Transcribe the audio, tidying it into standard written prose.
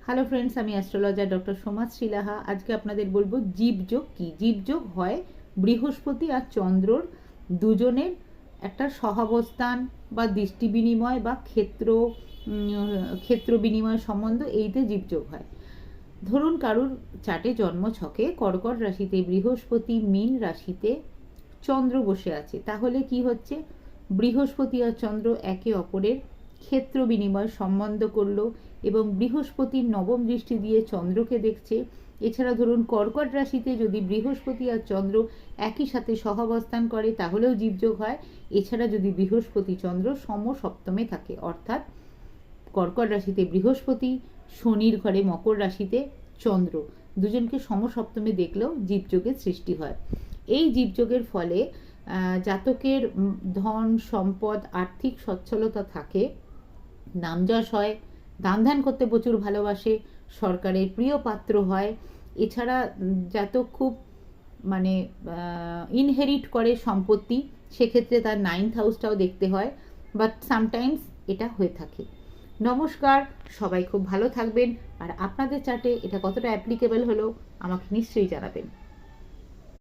Hello friends, আমি astrologer doctor Somashree শ্রীলাহা। আজকে আপনাদের বলবো জীবযোগ কি। জীবযোগ হয় বৃহস্পতি আর চন্দ্রর দুজনের একটা সহাবস্থান বা দৃষ্টি বিনিময় বা ক্ষেত্র বিনিময় সম্বন্ধ, এইতে জীবযোগ হয়। ধরুন কারুর চার্টে জন্ম ছকে কর্কট রাশিতে বৃহস্পতি, মীন রাশিতে চন্দ্র বসে আছে, তাহলে কি হচ্ছে, বৃহস্পতি আর চন্দ্র একে অপরের ক্ষেত্র বিনিময় সম্বন্ধ করলো এবং বৃহস্পতির নবম দৃষ্টি দিয়ে চন্দ্রকে দেখছে। এছাড়া ধরুন কর্কট রাশিতে যদি বৃহস্পতি আর চন্দ্র একই সাথে সহাবস্থান করে তাহলেও জীবযোগ হয়। এছাড়া যদি বৃহস্পতি চন্দ্র সমসপ্তমে থাকে, অর্থাৎ কর্কট রাশিতে বৃহস্পতি, শনির ঘরে মকর রাশিতে চন্দ্র, দুজনকে সমসপ্তমে দেখলেও জীবযোগের সৃষ্টি হয়। এই জীবযোগের ফলে জাতকের ধন সম্পদ, আর্থিক সচ্ছলতা থাকে, নামযশ হয়, দান ধ্যান করতে প্রচুর ভালোবাসে, সরকারের প্রিয় পাত্র হয়। এছাড়া জাতক খুব ইনহেরিট করে সম্পত্তি, সেক্ষেত্রে তার 9th হাউসটাও দেখতে হয়, বাট সামটাইমস এটা হয়ে থাকে। নমস্কার, সবাই খুব ভালো থাকবেন। আর আপনাদের চার্টে এটা কতটা অ্যাপ্লিকেবল হলো আমাকে নিশ্চয়ই জানাবেন।